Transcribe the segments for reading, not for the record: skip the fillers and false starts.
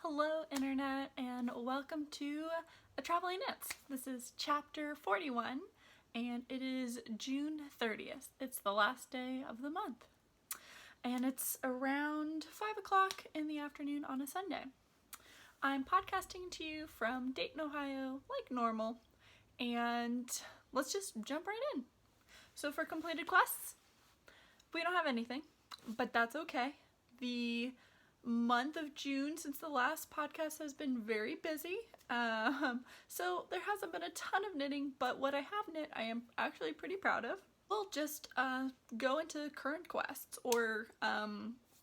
Hello Internet, and welcome to A Traveling Knits. This is chapter 41 and it is June 30th. It's the last day of the month and it's around 5 o'clock in the afternoon on a Sunday. I'm podcasting to you from Dayton, Ohio like normal, and let's just jump right in. So for completed quests, we don't have anything, but that's okay. The month of June since the last podcast has been very busy, so there hasn't been a ton of knitting, but what I have knit I am actually pretty proud of. We'll just go into current quests or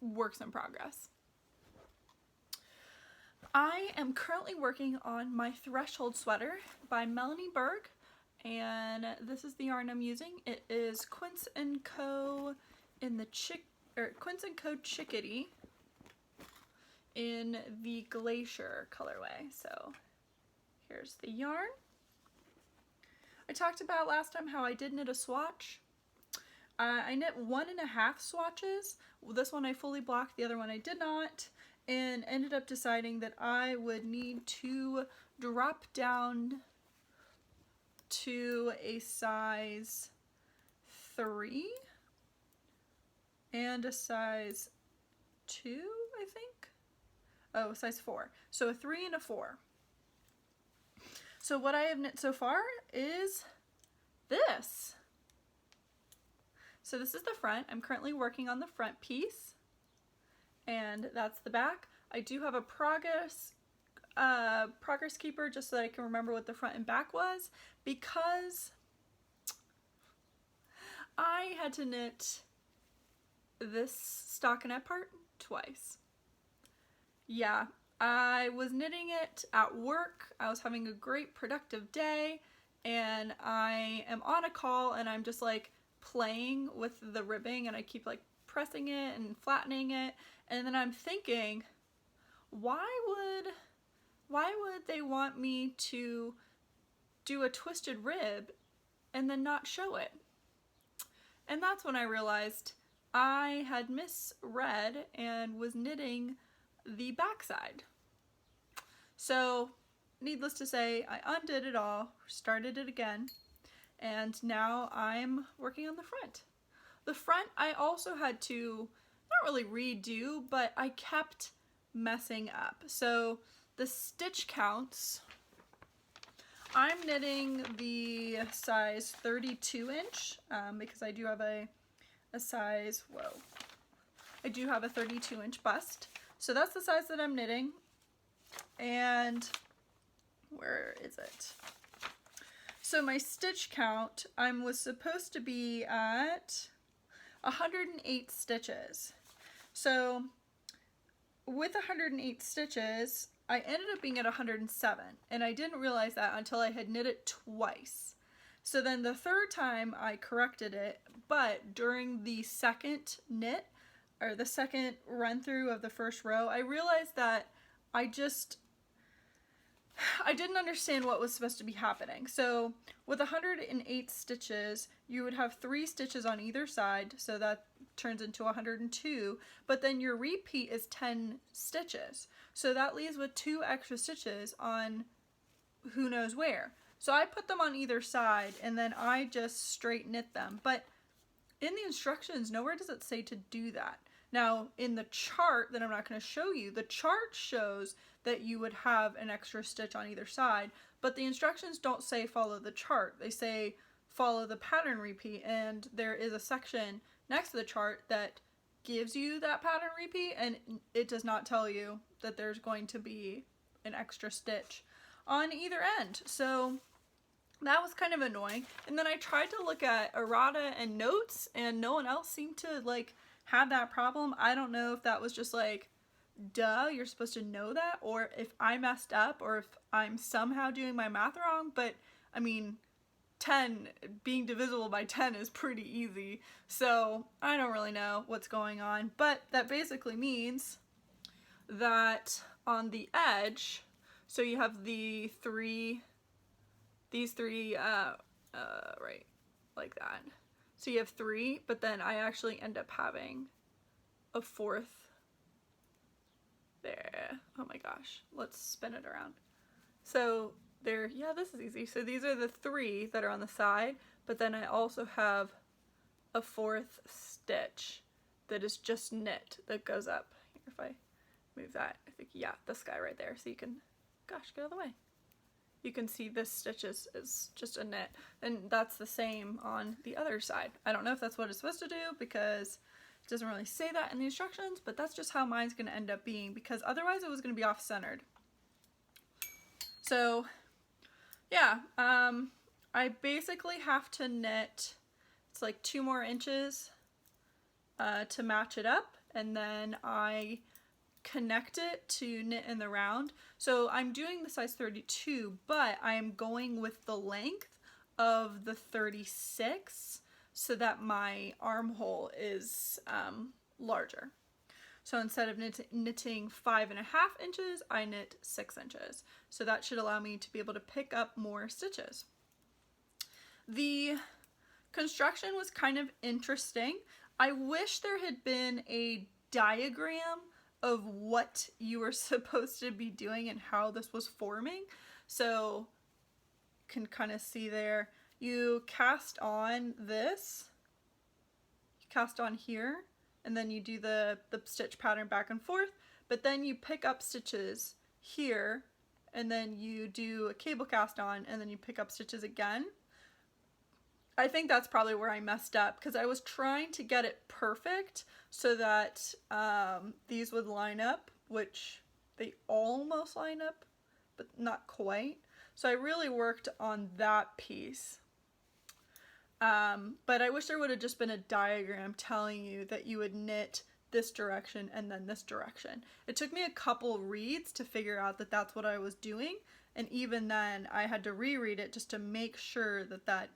works in progress. I am currently working on my Threshold sweater by Melanie Berg, and this is the yarn I'm using. It is Quince & Co. in the Quince & Co. Chickadee in the Glacier colorway. So here's the yarn. I talked about last time how I did knit a swatch. I knit 1.5 swatches. This one I fully blocked, the other one I did not, and ended up deciding that I would need to drop down to a size 3 and a size 2, I think. Oh, size 4. So a 3 and a 4. So what I have knit so far is this. So this is the front. I'm currently working on the front piece, and that's the back. I do have a progress keeper just so that I can remember what the front and back was, because I had to knit this stockinette part twice. Yeah, I was knitting it at work. I was having a great productive day, and I am on a call and I'm just like playing with the ribbing, and I keep like pressing it and flattening it, and then I'm thinking, why would they want me to do a twisted rib and then not show it? And that's when I realized I had misread and was knitting the backside. So needless to say, I undid it all, started it again, and now I'm working on the front. The front I also had to not really redo, but I kept messing up. So the stitch counts, I'm knitting the size 32 inch because I do have a size, I do have a 32 inch bust. So that's the size that I'm knitting, and where is it? So my stitch count, I was supposed to be at 108 stitches. So with 108 stitches, I ended up being at 107, and I didn't realize that until I had knit it twice. So then the third time I corrected it, but during the second knit, or the second run through of the first row, I realized that I didn't understand what was supposed to be happening. So with 108 stitches, you would have 3 stitches on either side, so that turns into 102, but then your repeat is 10 stitches. So that leaves with 2 extra stitches on who knows where. So I put them on either side, and then I just straight knit them. But in the instructions, nowhere does it say to do that. Now, in the chart that I'm not going to show you, the chart shows that you would have an extra stitch on either side, but the instructions don't say follow the chart. They say follow the pattern repeat, and there is a section next to the chart that gives you that pattern repeat, and it does not tell you that there's going to be an extra stitch on either end. So that was kind of annoying. And then I tried to look at errata and notes, and no one else seemed to like have that problem. I don't know if that was just like, duh, you're supposed to know that, or if I messed up, or if I'm somehow doing my math wrong, but I mean, 10 being divisible by 10 is pretty easy, so I don't really know what's going on. But that basically means that on the edge, so you have these three right, like that. So you have 3, but then I actually end up having a 4th there. Oh my gosh. gosh, let's spin it around. So there, yeah, this is easy. So these are the 3 that are on the side, but then I also have a 4th stitch that is just knit that goes up. Here, if I move that, I think, yeah, this guy right there. So you can, gosh, get out of the way. You can see this stitch is just a knit, and that's the same on the other side. I don't know if that's what it's supposed to do because it doesn't really say that in the instructions, but that's just how mine's going to end up being, because otherwise it was going to be off-centered. So yeah, I basically have to knit, it's like 2 more inches to match it up, and then I connect it to knit in the round. So I'm doing the size 32, but I am going with the length of the 36 so that my armhole is larger. So instead of knitting 5.5 inches, I knit 6 inches. So that should allow me to be able to pick up more stitches. The construction was kind of interesting. I wish there had been a diagram of what you were supposed to be doing and how this was forming. So you can kind of see there, you cast on this, you cast on here, and then you do the stitch pattern back and forth, but then you pick up stitches here, and then you do a cable cast on, and then you pick up stitches again. I think that's probably where I messed up, because I was trying to get it perfect so that these would line up, which they almost line up, but not quite. So I really worked on that piece. But I wish there would have just been a diagram telling you that you would knit this direction and then this direction. It took me a couple reads to figure out that that's what I was doing, and even then I had to reread it just to make sure that that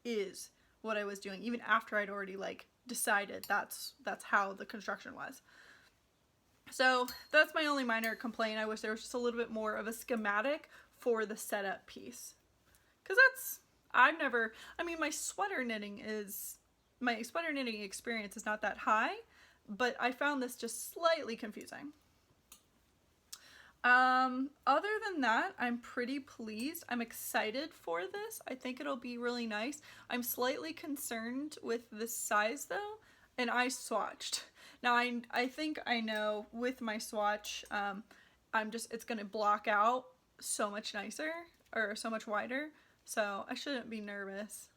is what I was doing, even after I'd already like decided that's how the construction was. So that's my only minor complaint. I wish there was just a little bit more of a schematic for the setup piece, because my sweater knitting experience is not that high, but I found this just slightly confusing. Other than that, I'm pretty pleased. I'm excited for this. I think it'll be really nice. I'm slightly concerned with the size though, and I swatched. Now I think I know with my swatch, it's gonna block out so much nicer, or so much wider, so I shouldn't be nervous.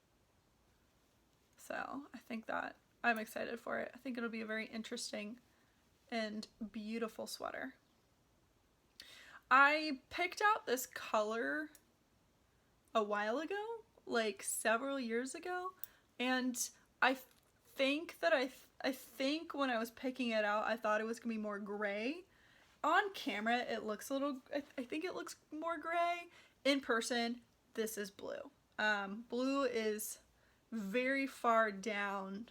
So I think that I'm excited for it. I think it'll be a very interesting and beautiful sweater. I picked out this color a while ago, like several years ago, and I think when I was picking it out, I thought it was gonna be more gray. On camera, it looks a little, I think it looks more gray. In person, this is blue. Blue is very far down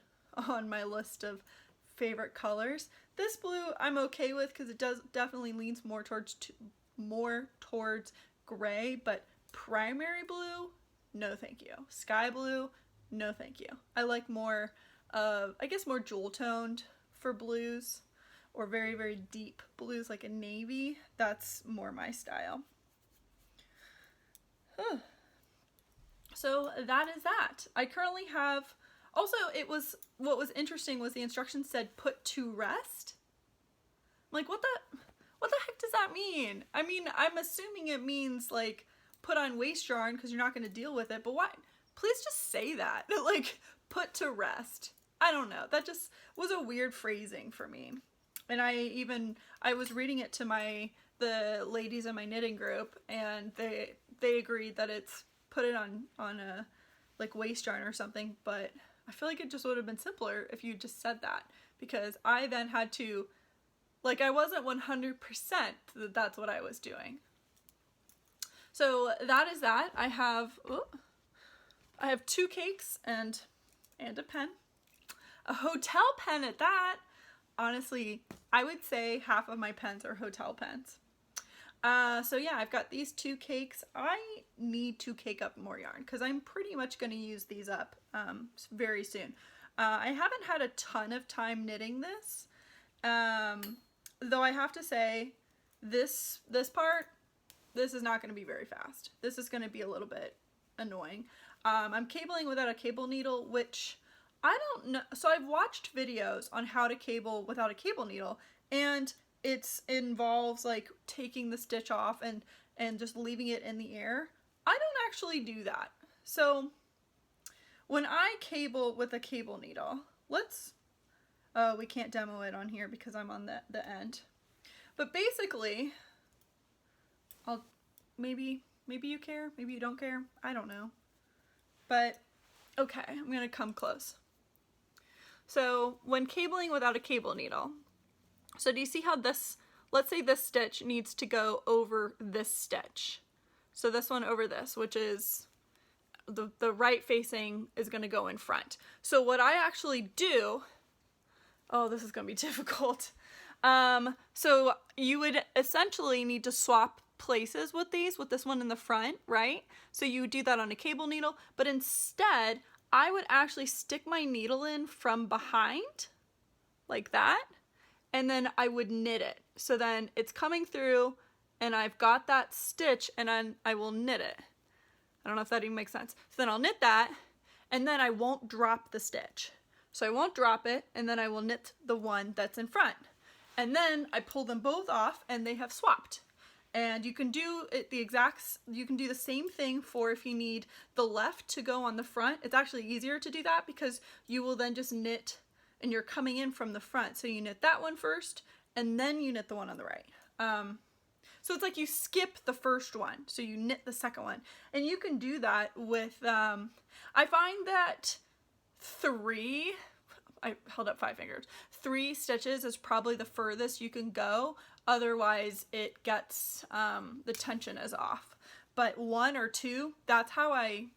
on my list of favorite colors. This blue I'm okay with because it definitely leans more towards gray, but primary blue, no thank you. Sky blue, no thank you. I like more of, I guess, more jewel toned for blues, or very, very deep blues like a navy. That's more my style. So that is that. I currently have, also what was interesting was the instructions said put to rest. I'm like, what the heck does that mean? I mean, I'm assuming it means like put on waist yarn because you're not going to deal with it, but why? Please just say that. Like, put to rest. I don't know. That just was a weird phrasing for me. And I was reading it to the ladies in my knitting group, and they agreed that it's put it on a like waist yarn or something, but I feel like it just would have been simpler if you just said that, because I then had to, like, I wasn't 100% that that's what I was doing. So that is that. I have 2 cakes and a pen. A hotel pen at that. Honestly, I would say half of my pens are hotel pens. So yeah, I've got these 2 cakes. I need to cake up more yarn because I'm pretty much going to use these up very soon. I haven't had a ton of time knitting this, though I have to say this part, this is not going to be very fast. This is going to be a little bit annoying. I'm cabling without a cable needle, which I don't know. So I've watched videos on how to cable without a cable needle, and it involves like taking the stitch off and just leaving it in the air. I don't actually do that. So when I cable with a cable needle, we can't demo it on here because I'm on the end. But basically, maybe you care, maybe you don't care, I don't know. But, okay, I'm gonna come close. So, when cabling without a cable needle, so do you see how let's say this stitch needs to go over this stitch. So this one over this, which is, the right facing is gonna go in front. So what I actually do, oh, this is gonna be difficult. So you would essentially need to swap places with this one in the front, right? So you would do that on a cable needle, but instead I would actually stick my needle in from behind, like that, and then I would knit it. So then it's coming through and I've got that stitch and then I will knit it. I don't know if that even makes sense. So then I'll knit that and then I won't drop the stitch. So I won't drop it and then I will knit the one that's in front. And then I pull them both off and they have swapped. And you can do it you can do the same thing for if you need the left to go on the front. It's actually easier to do that because you will then just knit and you're coming in from the front. So you knit that one first and then you knit the one on the right. So it's like you skip the first one, so you knit the second one. And you can do that with, I find that I held up 5 fingers. 3 stitches is probably the furthest you can go. Otherwise, it gets, the tension is off. But 1 or 2, that's how I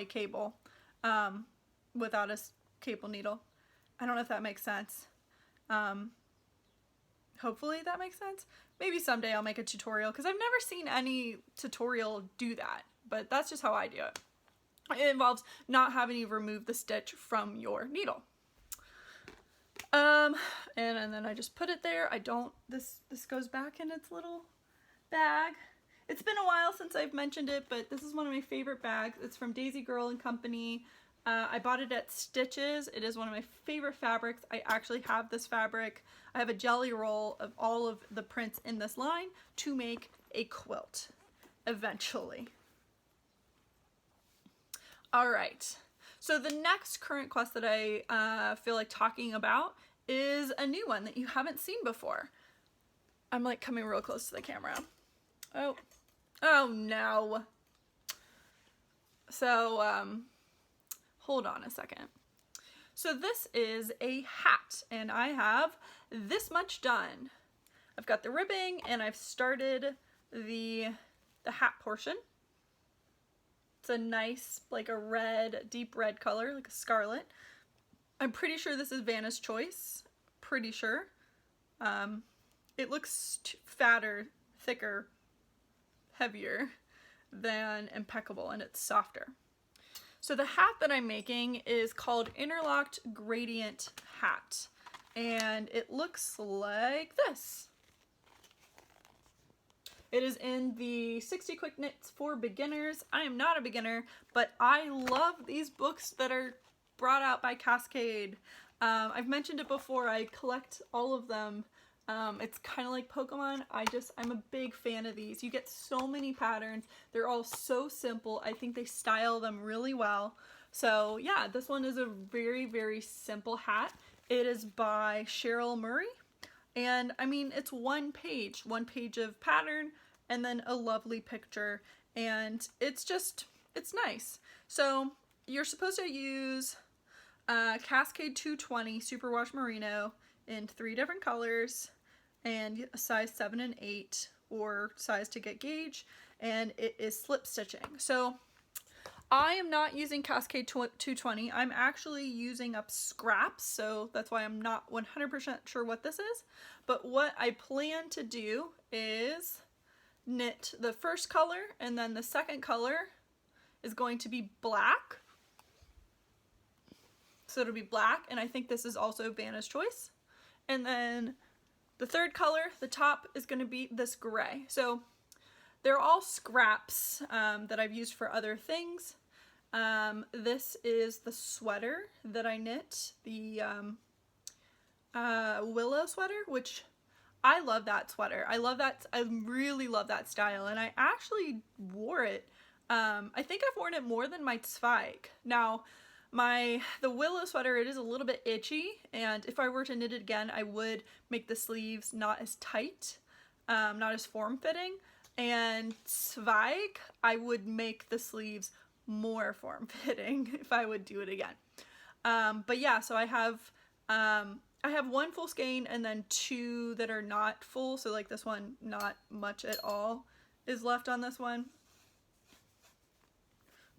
cable, without a cable needle. I don't know if that makes sense. Hopefully that makes sense. Maybe someday I'll make a tutorial because I've never seen any tutorial do that, but that's just how I do it. It involves not having to remove the stitch from your needle. And then I just put it there. This goes back in its little bag. It's been a while since I've mentioned it, but this is one of my favorite bags. It's from Daisy Girl & Company. I bought it at Stitches. It is one of my favorite fabrics. I actually have this fabric. I have a jelly roll of all of the prints in this line to make a quilt eventually. All right. So the next current quest that I feel like talking about is a new one that you haven't seen before. I'm like coming real close to the camera. Oh no. So, hold on a second. So this is a hat and I have this much done. I've got the ribbing and I've started the hat portion. It's a nice, like a red, deep red color, like a scarlet. I'm pretty sure this is Vanna's choice. Pretty sure. It looks fatter, thicker, heavier than Impeccable, and it's softer. So the hat that I'm making is called Interlocked Gradient Hat, and it looks like this. It is in the 60 Quick Knits for Beginners. I am not a beginner, but I love these books that are brought out by Cascade. I've mentioned it before, I collect all of them. It's kind of like Pokemon. I'm a big fan of these. You get so many patterns. They're all so simple. I think they style them really well. So yeah, this one is a very, very simple hat. It is by Cheryl Murray. And I mean, it's one page of pattern and then a lovely picture. And it's nice. So you're supposed to use Cascade 220 Superwash Merino in 3 different colors and a size 7 and 8 or size to get gauge, and it is slip stitching. So I am not using Cascade 220. I'm actually using up scraps, so that's why I'm not 100% sure what this is. But what I plan to do is knit the first color, and then the second color is going to be black. So it'll be black, and I think this is also Vanna's choice. And then the third color, the top, is going to be this gray. So they're all scraps that I've used for other things. This is the sweater that I knit, the willow sweater, which I love that sweater. I love that. I really love that style, and I actually wore it. I think I've worn it more than my Zweig. Now, the willow sweater, it is a little bit itchy, and if I were to knit it again, I would make the sleeves not as tight, not as form-fitting, and Zweig, I would make the sleeves more form-fitting if I would do it again. But yeah, so I have one full skein and then two that are not full, so like this one, not much at all is left on this one.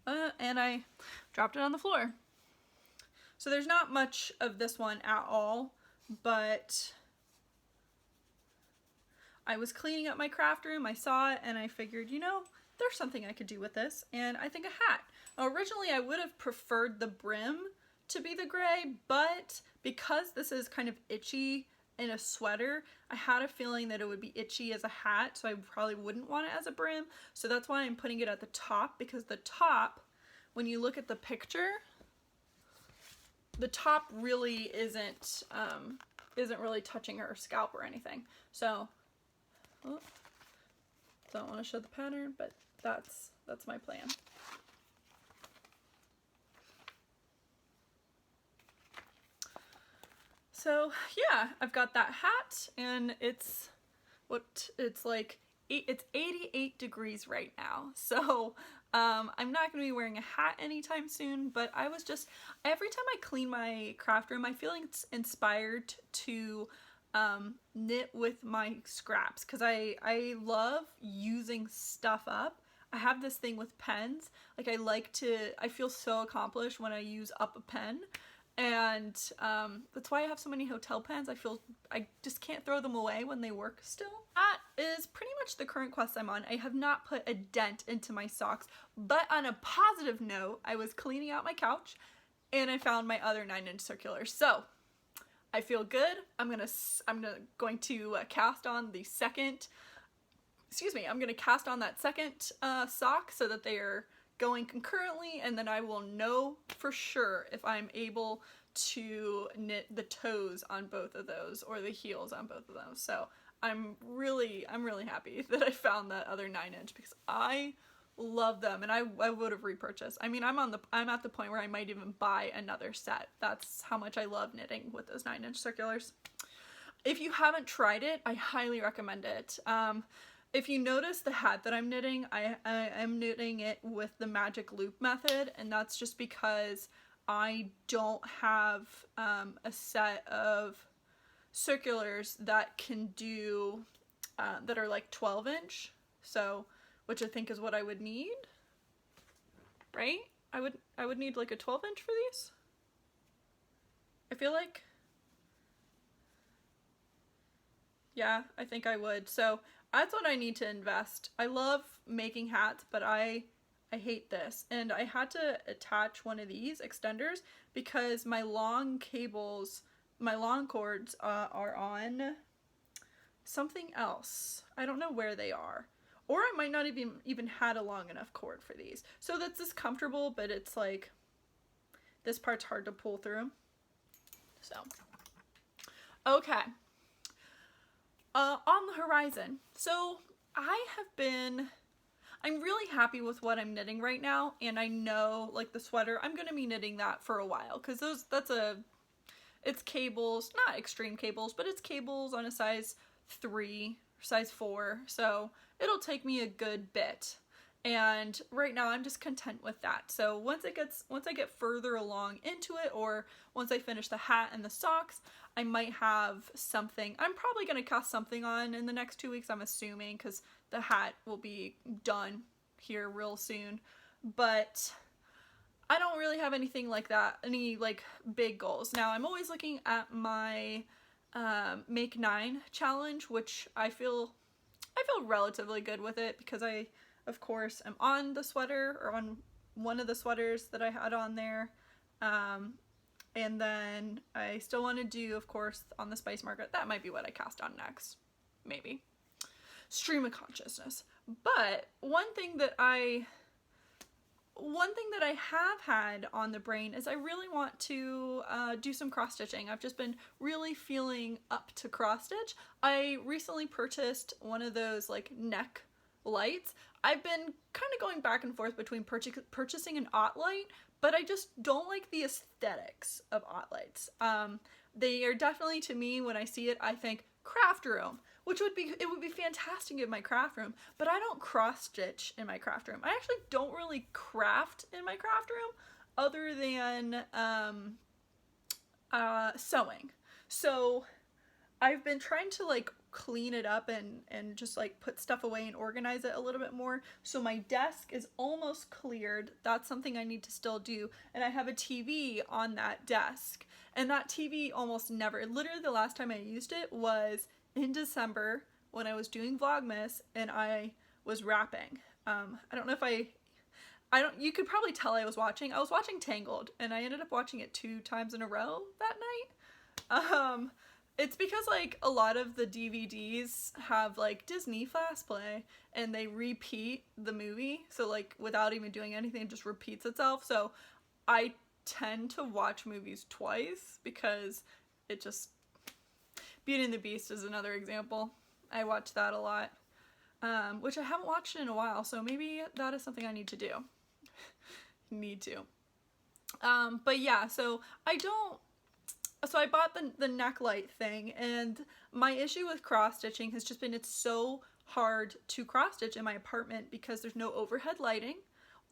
And I dropped it on the floor. So there's not much of this one at all, but I was cleaning up my craft room, I saw it, and I figured, you know, there's something I could do with this, and I think a hat. Now, originally I would have preferred the brim to be the gray, but because this is kind of itchy in a sweater, I had a feeling that it would be itchy as a hat, so I probably wouldn't want it as a brim. So that's why I'm putting it at the top, because the top, when you look at the picture, the top really isn't really touching her scalp or anything. So, don't want to show the pattern, but that's my plan. So yeah, I've got that hat, and it's like it's 88 degrees right now. So I'm not going to be wearing a hat anytime soon, but I was just, every time I clean my craft room, I feel inspired to knit with my scraps, because I love using stuff up. I have this thing with pens, like I feel so accomplished when I use up a pen. And that's why I have so many hotel pens. I just can't throw them away when they work still. That is pretty much the current quest I'm on. I have not put a dent into my socks, but on a positive note, I was cleaning out my couch and I found my other 9-inch circular. So I feel good. I'm going to cast on the second, I'm going to cast on that second sock so that they are going concurrently, and then I will know for sure if I'm able to knit the toes on both of those or the heels on both of those. So I'm really happy that I found that other 9-inch, because I love them, and I would have repurchased. I mean, I'm at the point where I might even buy another set. That's how much I love knitting with those 9-inch circulars. If you haven't tried it, I highly recommend it. If you notice the hat that I'm knitting, I am knitting it with the magic loop method, and that's just because I don't have a set of circulars that can do, that are like 12-inch, so, which I think is what I would need, right? I would need like a 12-inch for these. I feel like, yeah, I think I would. So that's what I need to invest. I love making hats, but I hate this. And I had to attach one of these extenders because my long cables, my long cords are on something else. I don't know where they are. Or I might not even had a long enough cord for these. So that's just comfortable, but it's like, this part's hard to pull through. So, okay. On the horizon. So I'm really happy with what I'm knitting right now, and I know, like, the sweater, I'm gonna be knitting that for a while, because it's cables, not extreme cables, but it's cables on a size 3, size 4, so it'll take me a good bit. And right now I'm just content with that. So once I get further along into it, or once I finish the hat and the socks, I might have something. I'm probably going to cast something on in the next 2 weeks, I'm assuming, because the hat will be done here real soon. But I don't really have anything like that, any like big goals. Now I'm always looking at my Make 9 challenge, which I feel relatively good with it, because I, of course, I'm on the sweater, or on one of the sweaters that I had on there. And then I still want to do, of course, on the spice market. That might be what I cast on next. Maybe. Stream of consciousness. But one thing that I have had on the brain is I really want to do some cross stitching. I've just been really feeling up to cross stitch. I recently purchased one of those like neck lights. I've been kind of going back and forth between purchasing an aught light, but I just don't like the aesthetics of aught lights. They are definitely, to me, when I see it, I think craft room, which would be fantastic in my craft room, but I don't cross stitch in my craft room. I actually don't really craft in my craft room other than sewing. So I've been trying to like clean it up and just like put stuff away and organize it a little bit more. So my desk is almost cleared. That's something I need to still do. And I have a TV on that desk. And that TV almost never, literally the last time I used it was in December when I was doing Vlogmas and I was wrapping. I don't know if you could probably tell I was watching Tangled, and I ended up watching it 2 times in a row that night. It's because like a lot of the DVDs have like Disney Fast Play and they repeat the movie. So like without even doing anything, it just repeats itself. So I tend to watch movies twice because it just, Beauty and the Beast is another example. I watch that a lot, which I haven't watched in a while. So maybe that is something I need to do. But yeah, so I bought the neck light thing, and my issue with cross stitching has just been it's so hard to cross stitch in my apartment because there's no overhead lighting.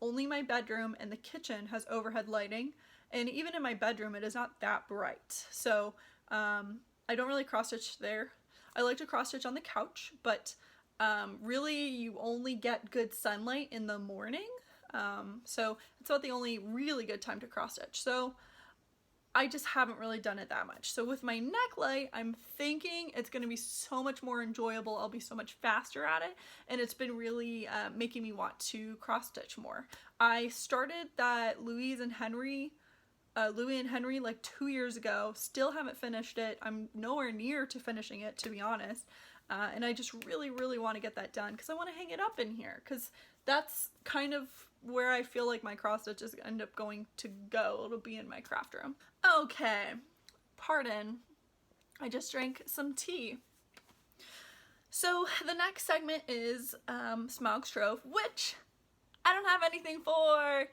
Only my bedroom and the kitchen has overhead lighting, and even in my bedroom it is not that bright. So I don't really cross stitch there. I like to cross stitch on the couch, but really you only get good sunlight in the morning. So it's about the only really good time to cross stitch. So I just haven't really done it that much. So with my neck light, I'm thinking it's going to be so much more enjoyable. I'll be so much faster at it. And it's been really making me want to cross stitch more. I started that Louis and Henry like 2 years ago. Still haven't finished it. I'm nowhere near to finishing it, to be honest. And I just really, really want to get that done because I want to hang it up in here because that's kind of where I feel like my cross stitches end up going to go. It'll be in my craft room. Okay, pardon. I just drank some tea. So the next segment is Smaug Strove, which I don't have anything for.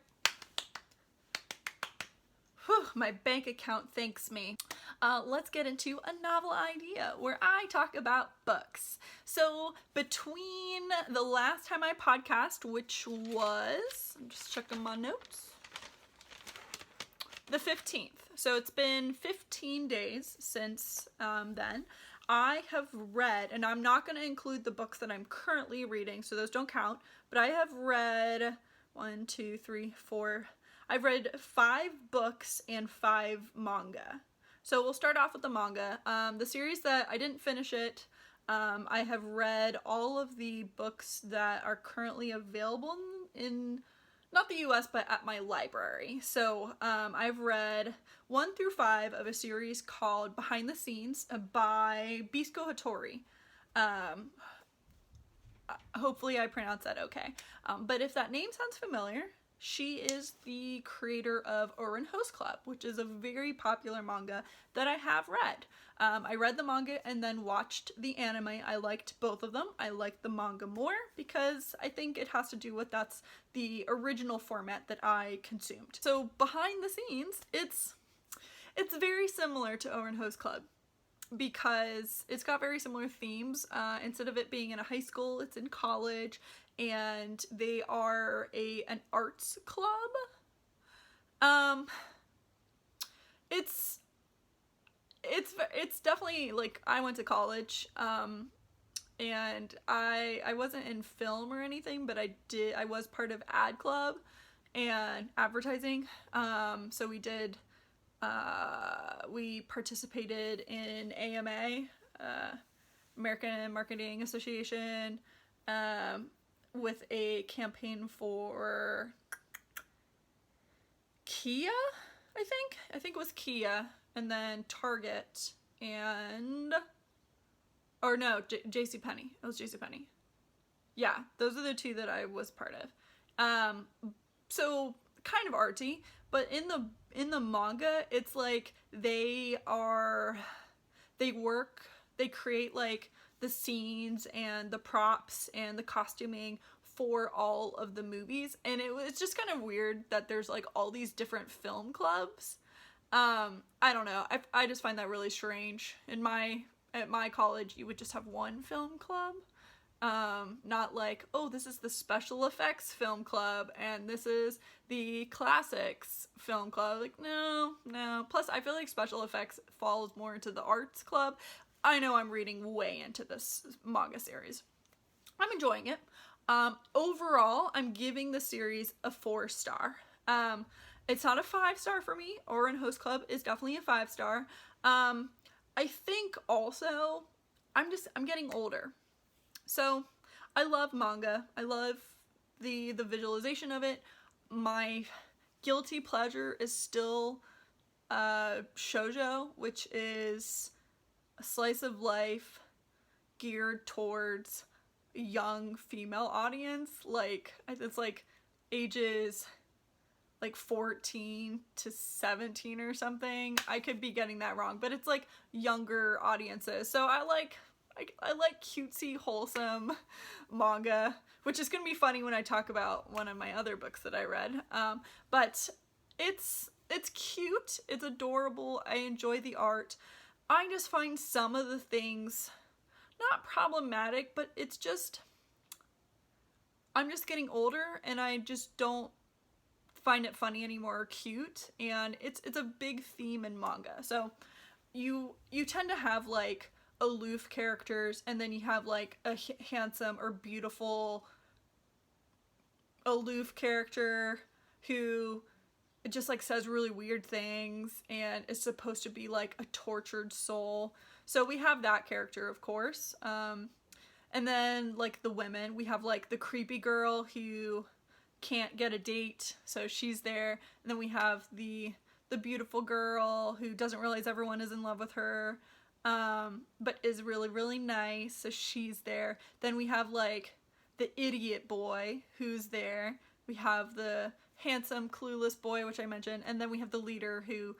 Whew, my bank account thanks me. Let's get into a novel idea where I talk about books. So between the last time I podcast, which was, I'm just checking my notes, the 15th. So it's been 15 days since then. I have read, and I'm not going to include the books that I'm currently reading, so those don't count, but I have read 1, 2, 3, 4. I've read 5 books and 5 manga. So we'll start off with the manga. The series that I didn't finish it, I have read all of the books that are currently available in not the US, but at my library. So I've read 1 through 5 of a series called Behind the Scenes by Bisco Hatori. Hopefully I pronounced that okay. But if that name sounds familiar, she is the creator of Ouran Host Club, which is a very popular manga that I have read. I read the manga and then watched the anime. I liked both of them. I liked the manga more because I think it has to do with that's the original format that I consumed. So behind the scenes, it's very similar to Ouran Host Club because it's got very similar themes. Instead of it being in a high school, it's in college. And they are an arts club. It's definitely like I went to college, and I wasn't in film or anything, but I was part of ad club and advertising. So we participated in AMA, American Marketing Association, with a campaign for Kia, I think it was Kia, and then Target, and, or no, JCPenney. It was JCPenney. Yeah, those are the two that I was part of. So kind of artsy, but in the manga, it's like they create like the scenes and the props and the costuming for all of the movies, and it's just kind of weird that there's like all these different film clubs. I don't know. I just find that really strange. At my college, you would just have one film club. Not like, oh, this is the special effects film club and this is the classics film club. Like, no. Plus, I feel like special effects falls more into the arts club. I know I'm reading way into this manga series. I'm enjoying it. Overall, I'm giving the series a 4-star. It's not a 5-star for me. Orin Host Club is definitely a 5-star. I think also, I'm getting older. So, I love manga. I love the visualization of it. My guilty pleasure is still shoujo, which is a slice of life geared towards a young female audience. Like, it's like ages like 14 to 17 or something. I could be getting that wrong, but it's like younger audiences. So I like cutesy, wholesome manga, which is gonna be funny when I talk about one of my other books that I read. But it's cute, it's adorable, I enjoy the art. I just find some of the things not problematic, but it's just, I'm just getting older and I just don't find it funny anymore or cute, and it's a big theme in manga. So you tend to have like aloof characters, and then you have like a handsome or beautiful aloof character who just like says really weird things and is supposed to be like a tortured soul. So we have that character, of course. And then like the women, we have like the creepy girl who can't get a date, so she's there. And then we have the beautiful girl who doesn't realize everyone is in love with her, but is really, really nice, so she's there. Then we have like the idiot boy who's there. We have the handsome, clueless boy, which I mentioned, and then we have the leader who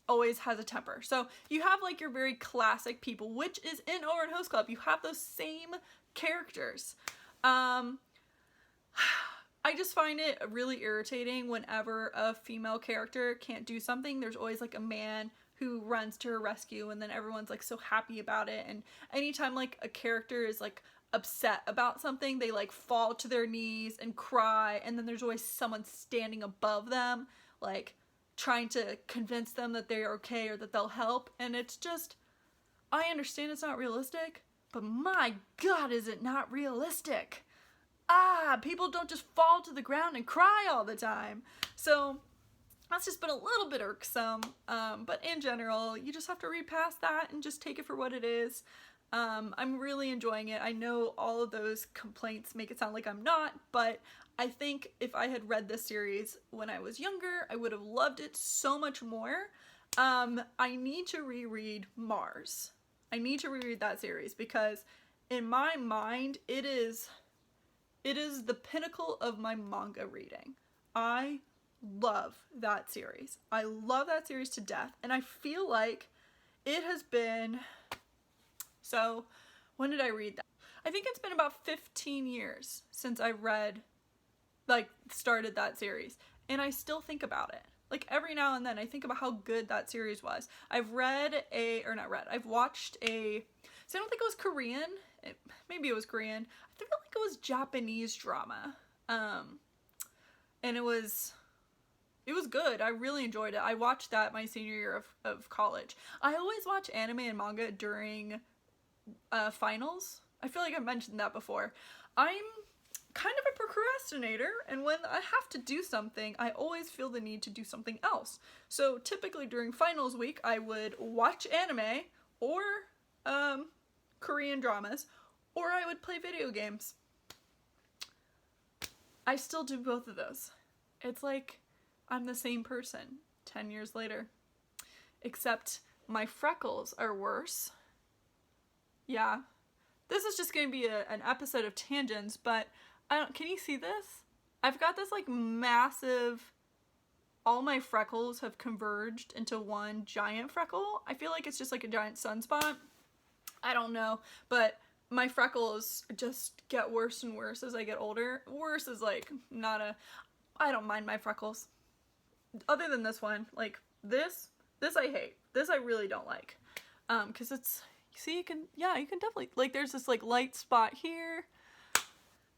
always has a temper. So you have like your very classic people, which is in Orin Host Club. You have those same characters. I just find it really irritating whenever a female character can't do something. There's always like a man who runs to her rescue, and then everyone's like so happy about it. And anytime like a character is like upset about something, they like fall to their knees and cry, and then there's always someone standing above them, like trying to convince them that they're okay or that they'll help. And it's just, I understand it's not realistic, but my God, is it not realistic? People don't just fall to the ground and cry all the time. So that's just been a little bit irksome, but in general, you just have to read past that and just take it for what it is. I'm really enjoying it. I know all of those complaints make it sound like I'm not, but I think if I had read this series when I was younger, I would have loved it so much more. I need to reread Mars. I need to reread that series because in my mind, it is the pinnacle of my manga reading. I love that series. I love that series to death, and I feel like it has been, so when did I read that? I think it's been about 15 years since I started that series, and I still think about it. Like every now and then I think about how good that series was. I've watched so I don't think it was Korean. Maybe it was Korean. I feel like it was Japanese drama. And it was good. I really enjoyed it. I watched that my senior year of college. I always watch anime and manga during finals. I feel like I've mentioned that before. I'm kind of a procrastinator, and when I have to do something, I always feel the need to do something else. So typically during finals week, I would watch anime or Korean dramas, or I would play video games. I still do both of those. It's like I'm the same person 10 years later. Except my freckles are worse. Yeah. This is just going to be an episode of tangents, but can you see this? I've got this like massive, all my freckles have converged into one giant freckle. I feel like it's just like a giant sunspot. I don't know, but my freckles just get worse and worse as I get older. Worse is like I don't mind my freckles. Other than this one, like this I hate. This I really don't like. 'Cause it's, see, you can definitely, like, there's this like light spot here.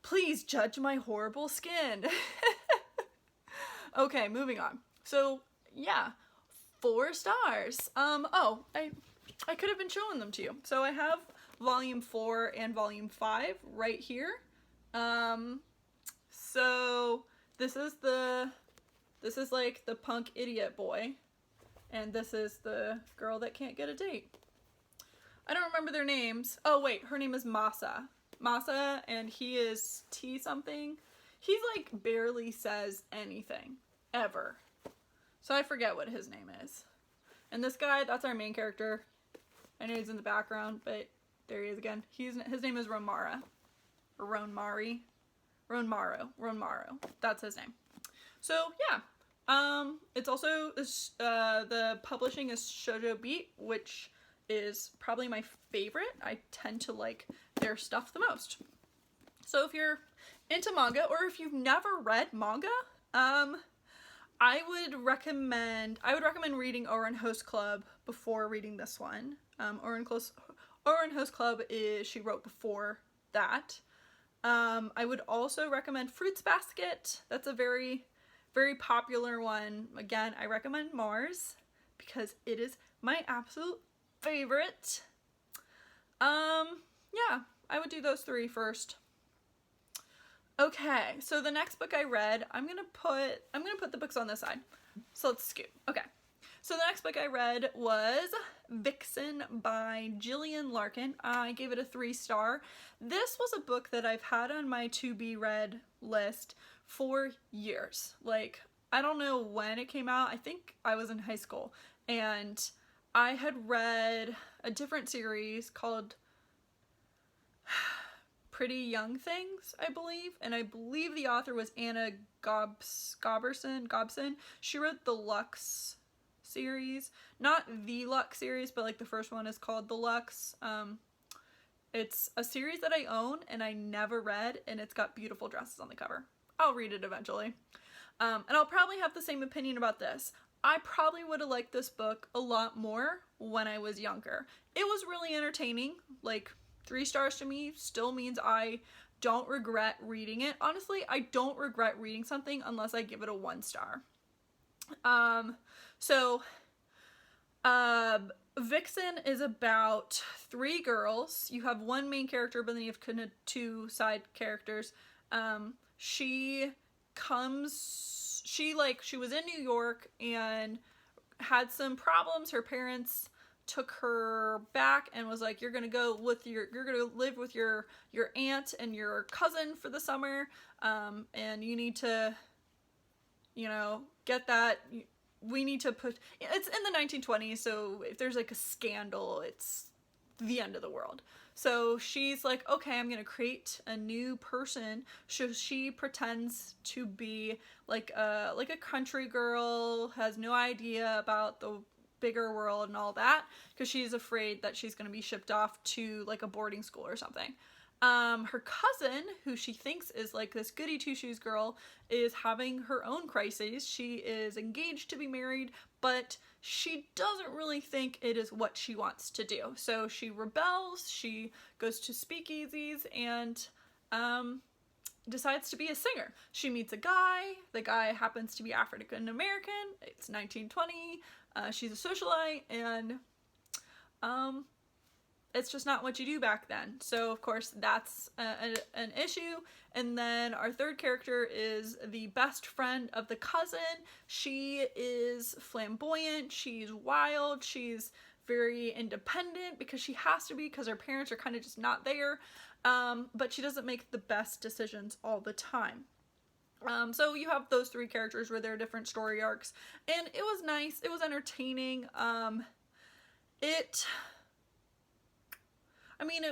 Please judge my horrible skin. Okay, moving on. So yeah, 4 stars. I could have been showing them to you. So I have volume 4 and volume 5 right here. So this is like the punk idiot boy, and this is the girl that can't get a date. I don't remember their names. Oh wait, her name is Masa, and he is T something. He's like barely says anything ever, so I forget what his name is. And this guy, that's our main character. I know he's in the background, but there he is again. His name is Ronmara. Or Ronmari. Ronmaro. That's his name. So yeah. It's also the publishing is Shoujo Beat, which is probably my favorite. I tend to like their stuff the most. So if you're into manga, or if you've never read manga, I would recommend reading Ouran Host Club before reading this one. Ouran Host Club she wrote before that. I would also recommend Fruits Basket. That's a very, very popular one. Again, I recommend Mars because it is my absolute favorite. Yeah, I would do those 3 first. Okay, so the next book I read, I'm gonna put the books on this side. So let's scoot. Okay. So the next book I read was Vixen by Jillian Larkin. I gave it a 3-star. This was a book that I've had on my to be read list for years. Like, I don't know when it came out. I think I was in high school, and I had read a different series called Pretty Young Things, I believe, and I believe the author was Anna Gobson. She wrote the Lux series, not the Lux series, but like the first one is called the Lux. It's a series that I own and I never read, and it's got beautiful dresses on the cover. I'll read it eventually. And I'll probably have the same opinion about this. I probably would have liked this book a lot more when I was younger. It was really entertaining. Like, 3 stars to me still means I don't regret reading it. Honestly, I don't regret reading something unless I give it a 1 star. Vixen is about 3 girls. You have 1 main character, but then you have kind of 2 side characters. She was in New York and had some problems. Her parents took her back and was like, you're gonna live with your aunt and your cousin for the summer, and you need to, get that. We need to put, it's in the 1920s, so if there's like a scandal, it's the end of the world. So she's like, okay, I'm gonna create a new person. So she pretends to be like a country girl, has no idea about the bigger world and all that, because she's afraid that she's gonna be shipped off to like a boarding school or something. Her cousin, who she thinks is like this goody two-shoes girl, is having her own crises. She is engaged to be married, but she doesn't really think it is what she wants to do. So she rebels, she goes to speakeasies, and decides to be a singer. She meets a guy. The guy happens to be African American. It's 1920. She's a socialite, and it's just not what you do back then. So, of course, that's an issue. And then our third character is the best friend of the cousin. She is flamboyant. She's wild. She's very independent because she has to be, because her parents are kind of just not there. But she doesn't make the best decisions all the time. So you have those three characters with their different story arcs, and it was nice. It was entertaining. It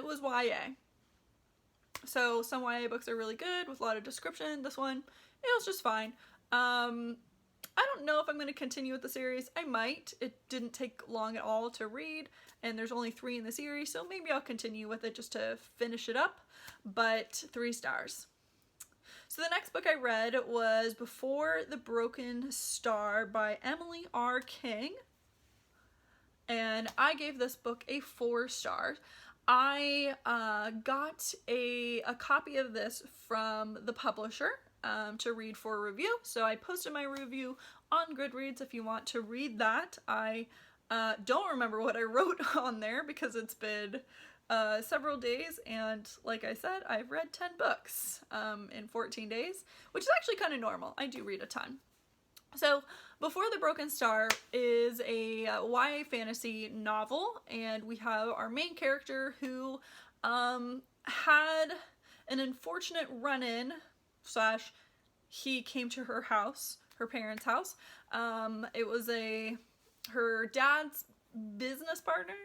was YA. So some YA books are really good with a lot of description. This one, it was just fine. I don't know if I'm going to continue with the series. I might. It didn't take long at all to read, and there's only 3 in the series, so maybe I'll continue with it just to finish it up, but 3 stars. So the next book I read was Before the Broken Star by Emily R. King, and I gave this book a 4 stars. I got a copy of this from the publisher to read for a review, so I posted my review on Goodreads if you want to read that. I don't remember what I wrote on there because it's been several days, and like I said, I've read 10 books in 14 days, which is actually kind of normal. I do read a ton. So Before the Broken Star is a YA fantasy novel, and we have our main character who had an unfortunate run-in / he came to her house, her parents' house. It was her dad's business partner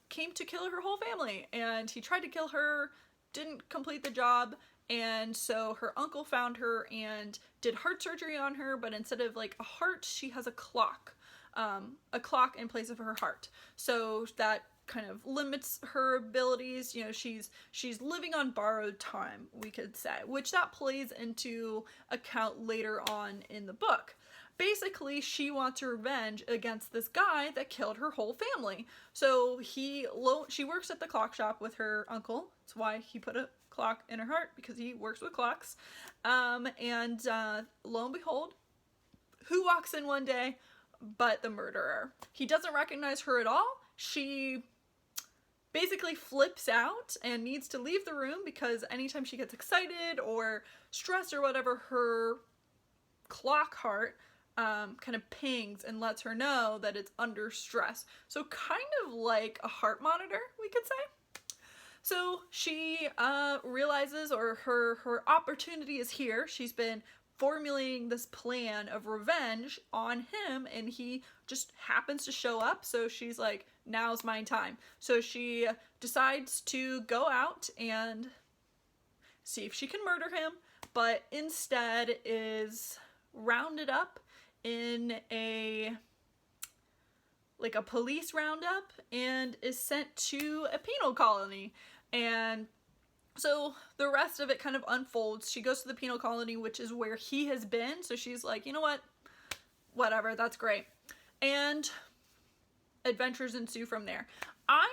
came to kill her whole family, and he tried to kill her, didn't complete the job, and so her uncle found her and did heart surgery on her, but instead of like a heart, she has a clock in place of her heart. So that kind of limits her abilities. You know, she's living on borrowed time, we could say, which that plays into account later on in the book. Basically, she wants revenge against this guy that killed her whole family. So she works at the clock shop with her uncle. That's why he put a clock in her heart, because he works with clocks. And lo and behold, who walks in one day but the murderer? He doesn't recognize her at all. She basically flips out and needs to leave the room because anytime she gets excited or stressed or whatever, her clock heart kind of pings and lets her know that it's under stress. So kind of like a heart monitor, we could say. So she realizes, or her opportunity is here. She's been formulating this plan of revenge on him, and he just happens to show up. So she's like, now's my time. So she decides to go out and see if she can murder him, but instead is rounded up in a police roundup and is sent to a penal colony. And so the rest of it kind of unfolds. She goes to the penal colony, which is where he has been. So she's like, you know what? Whatever, that's great. And adventures ensue from there. I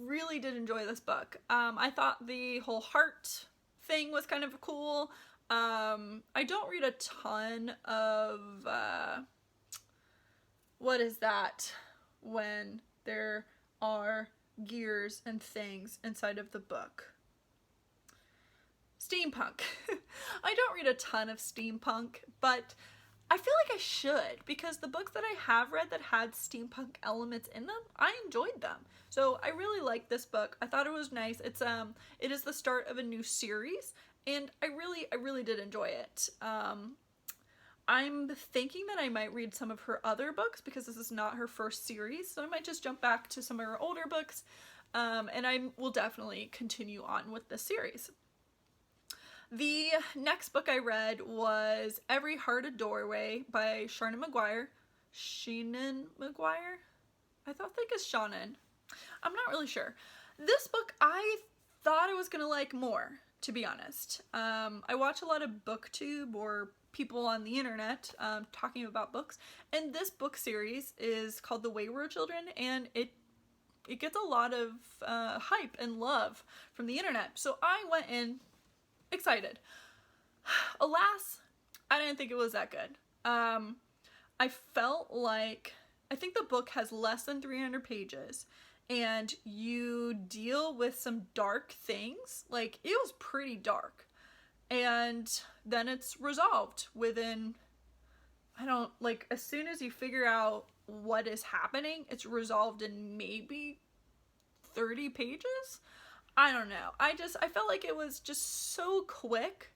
really did enjoy this book. I thought the whole heart thing was kind of cool. I don't read a ton of, what is that? When there are gears and things inside of the book. Steampunk. I don't read a ton of steampunk, but I feel like I should, because the books that I have read that had steampunk elements in them, I enjoyed them. So I really liked this book. I thought it was nice. It is the start of a new series, and I really did enjoy it. I'm thinking that I might read some of her other books because this is not her first series, so I might just jump back to some of her older books, and I will definitely continue on with this series. The next book I read was Every Heart a Doorway by Seanan McGuire. I think it's Seanan. I'm not really sure. This book I thought I was gonna like more, to be honest. I watch a lot of BookTube or people on the internet talking about books, and this book series is called The Wayward Children, and it gets a lot of hype and love from the internet. So I went in excited. Alas, I didn't think it was that good. I felt like, I think the book has less than 300 pages, and you deal with some dark things. Like, it was pretty dark. And then it's resolved within, as soon as you figure out what is happening, it's resolved in maybe 30 pages? I don't know. I felt like it was just so quick,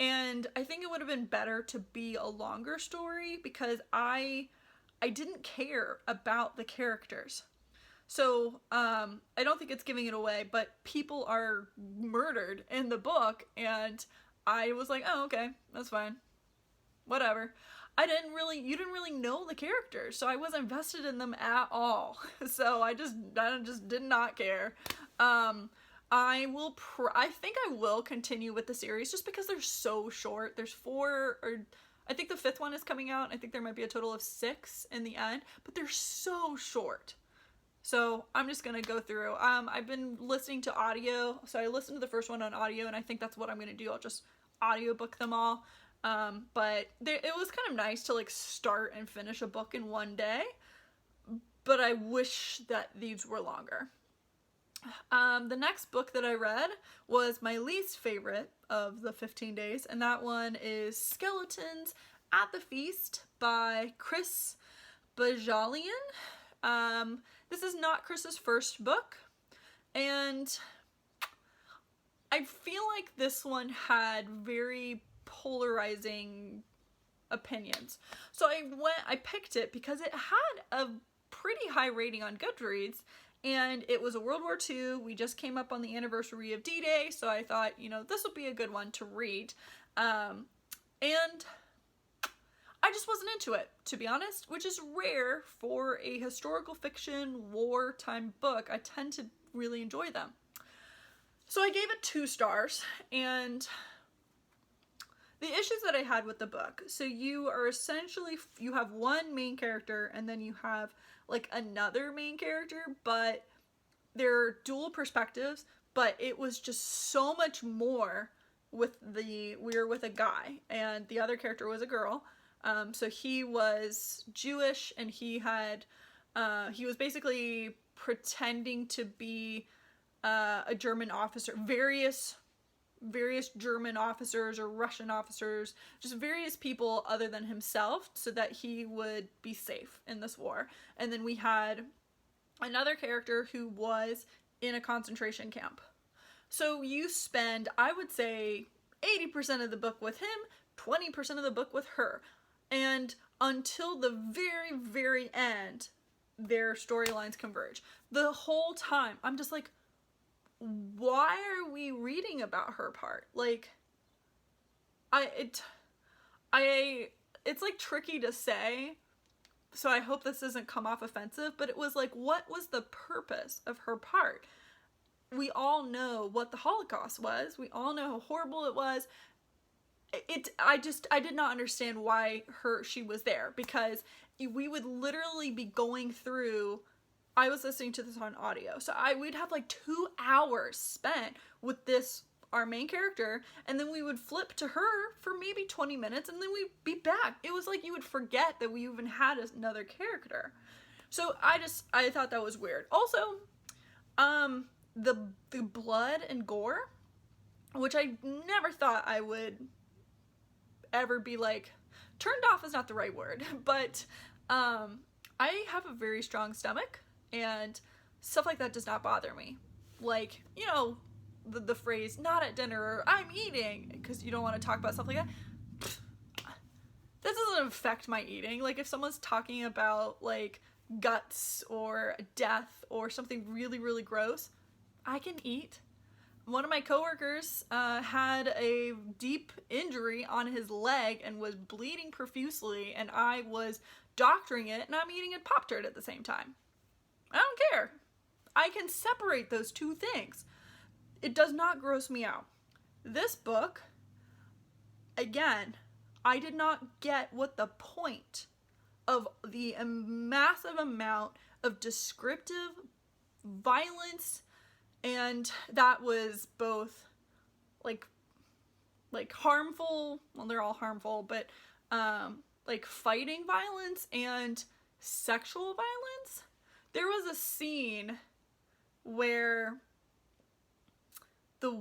And I think it would have been better to be a longer story because I didn't care about the characters. So, I don't think it's giving it away, but people are murdered in the book, and I was like, oh, okay, that's fine. Whatever. You didn't really know the characters, so I wasn't invested in them at all. So I just did not care. I think I will continue with the series just because they're so short. There's 4, or I think the 5th one is coming out. I think there might be a total of 6 in the end, but they're so short. So I'm just gonna go through. I've been listening to audio, so I listened to the first one on audio, and I think that's what I'm gonna do. I'll just audiobook them all. But it was kind of nice to like start and finish a book in one day, but I wish that these were longer. The next book that I read was my least favorite of the 15 days, and that one is Skeletons at the Feast by Chris Bohjalian. This is not Chris's first book, and I feel like this one had very polarizing opinions. So I picked it because it had a pretty high rating on Goodreads, and it was a World War II. We just came up on the anniversary of D-Day, so I thought, this would be a good one to read. And I just wasn't into it, to be honest, which is rare for a historical fiction wartime book. I tend to really enjoy them. So I gave it 2 stars, and the issues that I had with the book. So you have one main character, and then you have like another main character, but they're dual perspectives, but it was just so much more we were with a guy, and the other character was a girl. So he was Jewish, and he was basically pretending to be a German officer, various German officers or Russian officers, just various people other than himself, so that he would be safe in this war. And then we had another character who was in a concentration camp. So you spend, I would say, 80% of the book with him, 20% of the book with her. And until the very, very end, their storylines converge. The whole time, I'm just like, why are we reading about her part? Like, it's like tricky to say, so I hope this doesn't come off offensive, but it was like, what was the purpose of her part? We all know what the Holocaust was. We all know how horrible it was. I did not understand why she was there, because we would literally be going through. I was listening to this on audio, so we'd have like 2 hours spent with our main character, and then we would flip to her for maybe 20 minutes, and then we'd be back. It was like you would forget that we even had another character. So I thought that was weird. Also, the blood and gore, which I never thought I would ever be like, turned off is not the right word, but I have a very strong stomach, and stuff like that does not bother me. Like, the phrase, not at dinner, or I'm eating, because you don't want to talk about stuff like that. That doesn't affect my eating. Like, if someone's talking about, like, guts or death or something really, really gross, I can eat. One of my coworkers had a deep injury on his leg and was bleeding profusely, and I was doctoring it, and I'm eating a Pop-Tart at the same time. I don't care. I can separate those two things. It does not gross me out. This book, again, I did not get what the point of the massive amount of descriptive violence, and that was both like harmful, well, they're all harmful, but like fighting violence and sexual violence. There was a scene where the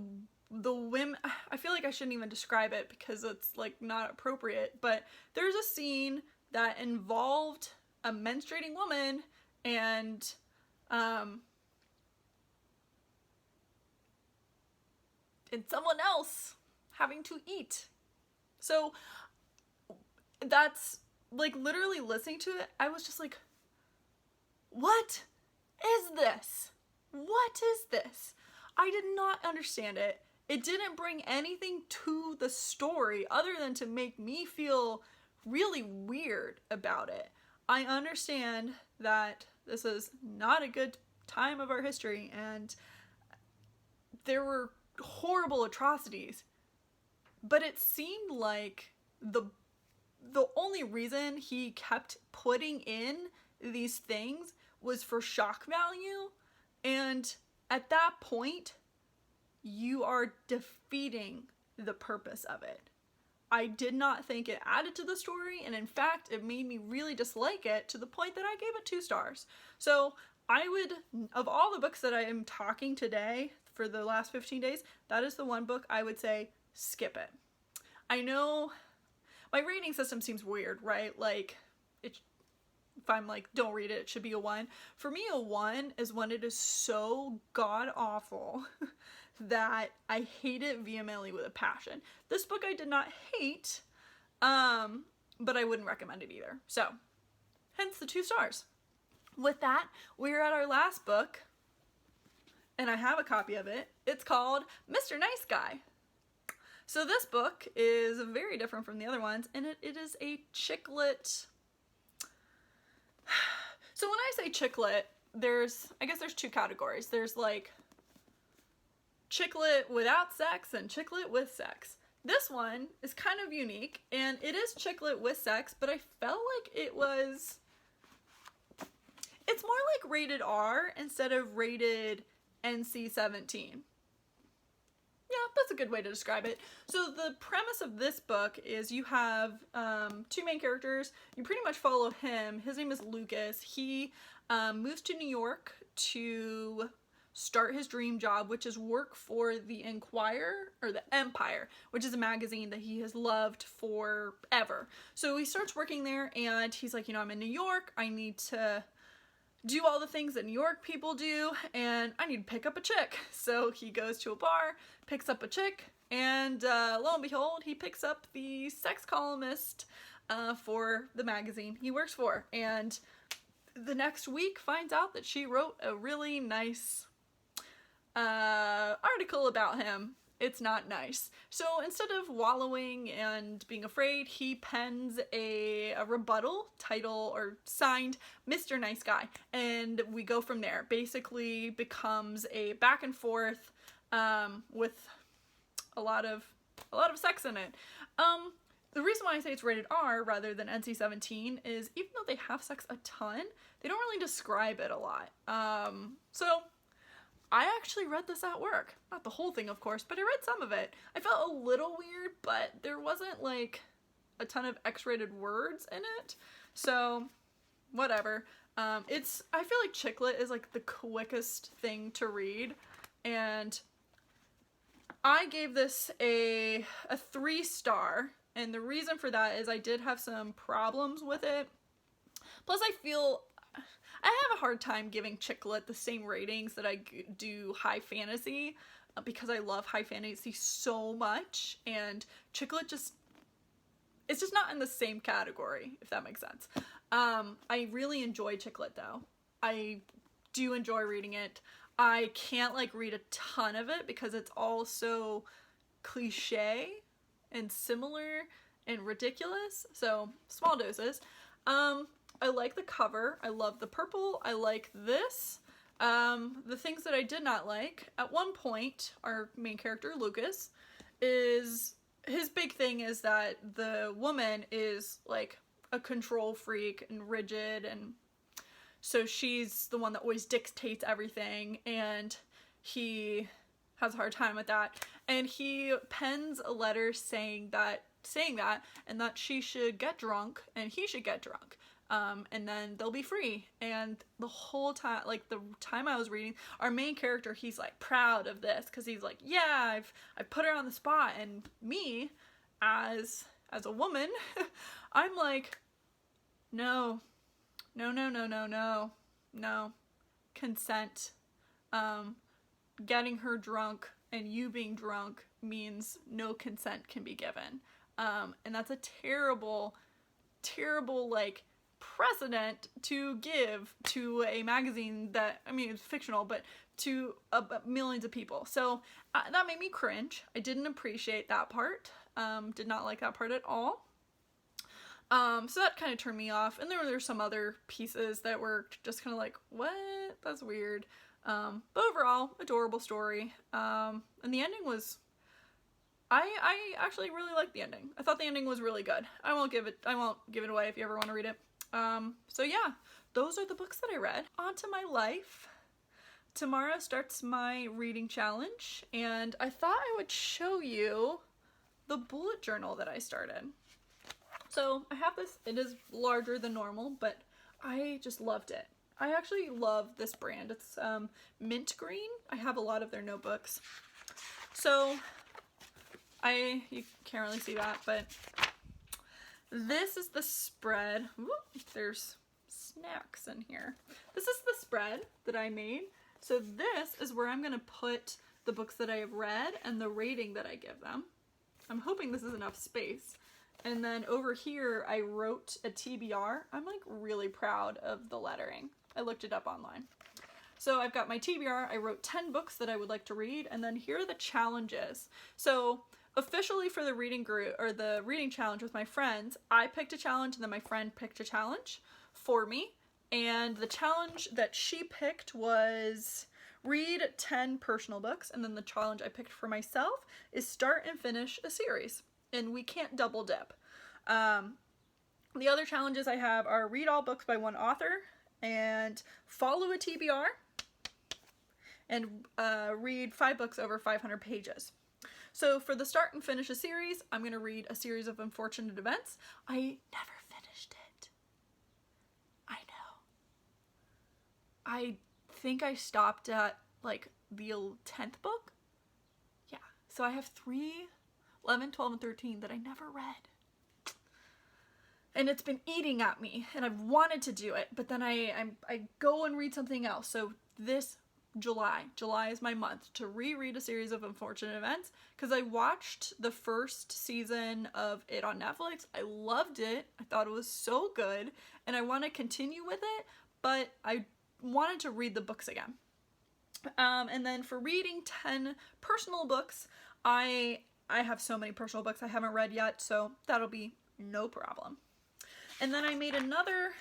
women, I feel like I shouldn't even describe it because it's like not appropriate, but there's a scene that involved a menstruating woman and someone else having to eat So that's like literally listening to it, I was just like, what is this? What is this? I did not understand it. It didn't bring anything to the story other than to make me feel really weird about it. I understand that this is not a good time of our history and there were horrible atrocities, but it seemed like the only reason he kept putting in these things was for shock value, and at that point you are defeating the purpose of it. I did not think it added to the story, and in fact it made me really dislike it to the point that I gave it 2 stars. So I would, of all the books that I am talking today for the last 15 days, that is the one book I would say skip it. I know my rating system seems weird, right? Like, if I'm like, don't read it, it should be a 1. For me, a 1 is when it is so god awful that I hate it vehemently with a passion. This book I did not hate, but I wouldn't recommend it either. So, hence the 2 stars. With that, we're at our last book, and I have a copy of it. It's called Mr. Nice Guy. So this book is very different from the other ones, and it is a chicklet. So when I say chicklet, I guess there's 2 categories. There's like chicklet without sex and chicklet with sex. This one is kind of unique, and it is chicklet with sex, but I felt like it's more like rated R instead of rated NC-17. Yeah, that's a good way to describe it. So the premise of this book is you have 2 main characters. You pretty much follow him. His name is Lucas. He moves to New York to start his dream job, which is work for the Enquirer, or the Empire, which is a magazine that he has loved forever. So he starts working there, and he's like, I'm in New York. I need to do all the things that New York people do, and I need to pick up a chick. So he goes to a bar, picks up a chick, and lo and behold, he picks up the sex columnist for the magazine he works for. And the next week finds out that she wrote a really nice article about him. It's not nice. So instead of wallowing and being afraid, he pens a rebuttal title or signed Mr. Nice Guy, and we go from there. Basically becomes a back and forth with a lot of sex in it. The reason why I say it's rated R rather than NC-17 is even though they have sex a ton, they don't really describe it a lot. So I actually read this at work. Not the whole thing, of course, but I read some of it. I felt a little weird, but there wasn't like a ton of X-rated words in it. So, whatever. I feel like chicklet is like the quickest thing to read. And I gave this a 3-star. And the reason for that is I did have some problems with it. Plus, I feel I have a hard time giving chicklet the same ratings that I do high fantasy because I love high fantasy so much, and chicklet it's just not in the same category, if that makes sense. I really enjoy chicklet though. I do enjoy reading it. I can't like read a ton of it because it's all so cliche and similar and ridiculous, so small doses. I like the cover. I love the purple. I like this. The things that I did not like, at one point, our main character, Lucas, his big thing is that the woman is like a control freak and rigid, and so she's the one that always dictates everything, and he has a hard time with that. And he pens a letter saying that, and that she should get drunk and he should get drunk. And then they'll be free. And the whole time, like the time I was reading, our main character, he's like proud of this because he's like, yeah, I've put her on the spot. And me, as a woman, I'm like, no, consent. Getting her drunk and you being drunk means no consent can be given. And that's a terrible, terrible, like, precedent to give to a magazine that, I mean, it's fictional, but to millions of people. So that made me cringe. I didn't appreciate that part. Did not like that part at all. So that kind of turned me off. And there's some other pieces that were just kind of like, what? That's weird. But overall, adorable story. And the ending was, I actually really liked the ending. I thought the ending was really good. I won't give it away if you ever want to read it. So yeah, those are the books that I read. On to my life. Tomorrow starts my reading challenge, and I thought I would show you the bullet journal that I started. So I have this, it is larger than normal, but I just loved it. I actually love this brand. It's mint green. I have a lot of their notebooks. So you can't really see that, but this is the spread. Ooh, there's snacks in here. This is the spread that I made. So this is where I'm going to put the books that I have read and the rating that I give them. I'm hoping this is enough space. And then over here, I wrote a TBR. I'm like really proud of the lettering. I looked it up online. So I've got my TBR. I wrote 10 books that I would like to read. And then here are the challenges. So officially for the reading group or the reading challenge with my friends, I picked a challenge and then my friend picked a challenge for me. And the challenge that she picked was read 10 personal books. And then the challenge I picked for myself is start and finish a series. And we can't double dip. The other challenges I have are read all books by one author and follow a TBR and read 5 books over 500 pages. So for the start and finish a series, I'm going to read A Series of Unfortunate Events. I never finished it. I know. I think I stopped at like the 10th book. Yeah. So I have 3, 11, 12, and 13 that I never read. And it's been eating at me, and I've wanted to do it, but then I go and read something else. So this July is my month to reread A Series of Unfortunate Events, because I watched the first season of it on Netflix. I loved it. I thought it was so good, and I want to continue with it, but I wanted to read the books again. And then for reading 10 personal books, I have so many personal books I haven't read yet, so that'll be no problem. And then I made another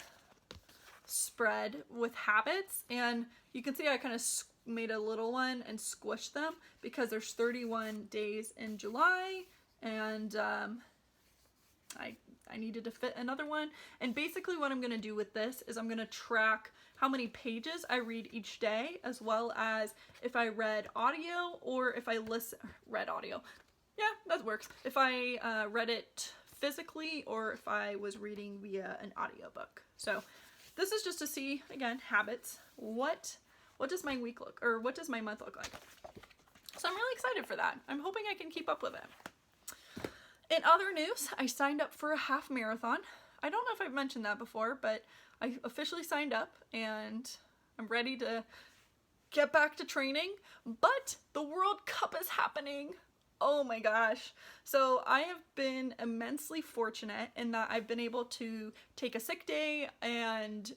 spread with habits, and you can see I kind of made a little one and squished them because there's 31 days in July, and I needed to fit another one. And basically what I'm going to do with this is I'm going to track how many pages I read each day, as well as if I read audio or if I read audio. Yeah, that works. If I read it physically or if I was reading via an audiobook. So this is just to see, again, habits. What does my week look, or what does my month look like? So I'm really excited for that. I'm hoping I can keep up with it. In other news, I signed up for a half marathon. I don't know if I've mentioned that before, but I officially signed up and I'm ready to get back to training. But the World Cup is happening. Oh my gosh. So I have been immensely fortunate in that I've been able to take a sick day and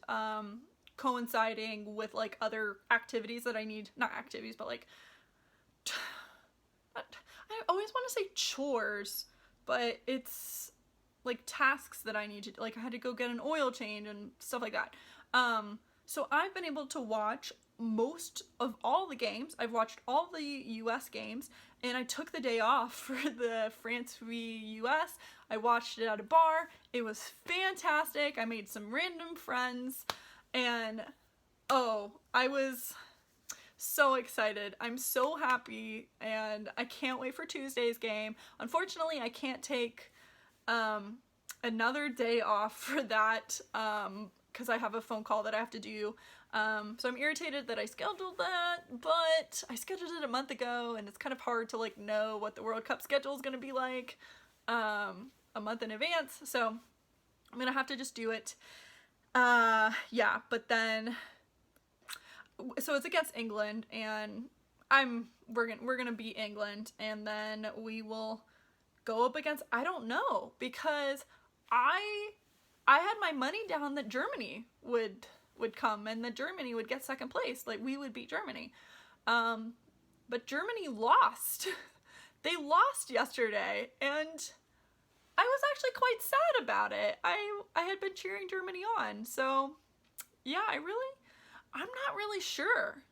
coinciding with like other activities that I need, not activities, but like, I always want to say chores, but it's like tasks that I need to, like I had to go get an oil change and stuff like that. So I've been able to watch most of all the games. I've watched all the US games, and I took the day off for the France v US. I watched it at a bar. It was fantastic. I made some random friends, and oh, I was so excited. I'm so happy, and I can't wait for Tuesday's game. Unfortunately, I can't take another day off for that because I have a phone call that I have to do. So I'm irritated that I scheduled that, but I scheduled it a month ago, and it's kind of hard to like know what the World Cup schedule is going to be like a month in advance. So I'm gonna have to just do it. Yeah, but then so it's against England, and we're gonna beat England, and then we will go up against, I don't know, because I had my money down that Germany would come and that Germany would get second place. Like, we would beat Germany. But Germany lost. They lost yesterday, and I was actually quite sad about it. I had been cheering Germany on, so yeah, I'm not really sure.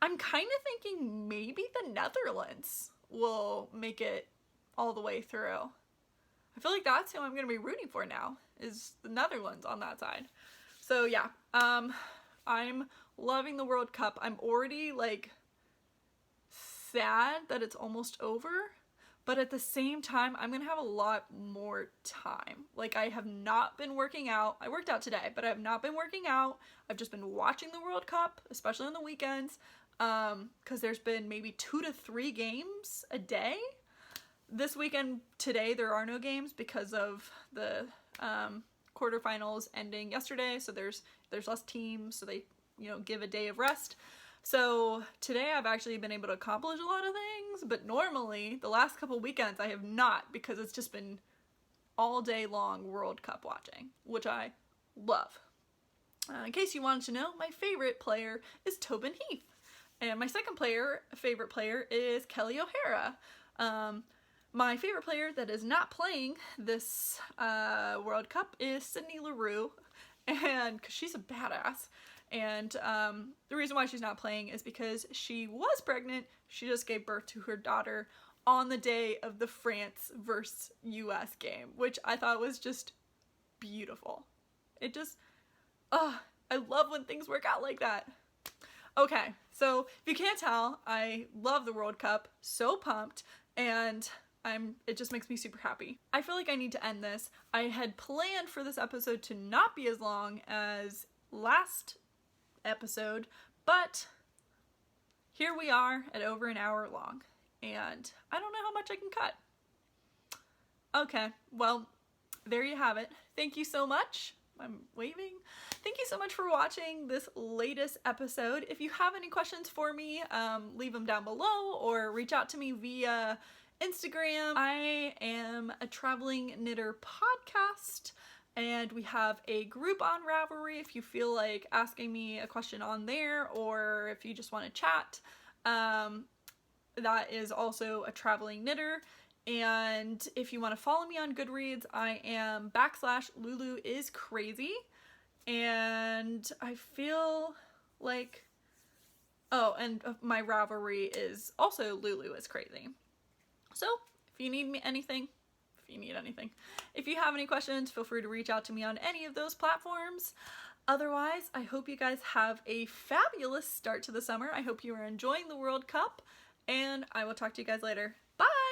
I'm kind of thinking maybe the Netherlands will make it all the way through. I feel like that's who I'm going to be rooting for now, is the Netherlands on that side. So yeah, I'm loving the World Cup. I'm already like sad that it's almost over, but at the same time, I'm going to have a lot more time. Like, I have not been working out. I worked out today, but I have not been working out. I've just been watching the World Cup, especially on the weekends, because there's been maybe 2 to 3 games a day. This weekend, today, there are no games because of the quarterfinals ending yesterday, so there's less teams, so they, give a day of rest. So today I've actually been able to accomplish a lot of things, but normally the last couple weekends I have not, because it's just been all day long World Cup watching, which I love. In case you wanted to know, my favorite player is Tobin Heath, and my second favorite player is Kelly O'Hara. My favorite player that is not playing this World Cup is Sydney Leroux, and because she's a badass. And the reason why she's not playing is because she was pregnant. She just gave birth to her daughter on the day of the France versus US game, which I thought was just beautiful. It just, I love when things work out like that. Okay, so if you can't tell, I love the World Cup, so pumped, and it just makes me super happy. I feel like I need to end this. I had planned for this episode to not be as long as last episode, but here we are at over an hour long, and I don't know how much I can cut. Okay, well, there you have it. Thank you so much. I'm waving. Thank you so much for watching this latest episode. If you have any questions for me, leave them down below or reach out to me via Instagram. I am a Traveling Knitter podcast, and we have a group on Ravelry if you feel like asking me a question on there, or if you just want to chat. That is also a Traveling Knitter. And if you want to follow me on Goodreads, I am /LuluIsCrazy. And I feel like, and my Ravelry is also Lulu is Crazy. So if you need anything, if you have any questions, feel free to reach out to me on any of those platforms. Otherwise, I hope you guys have a fabulous start to the summer. I hope you are enjoying the World Cup, and I will talk to you guys later.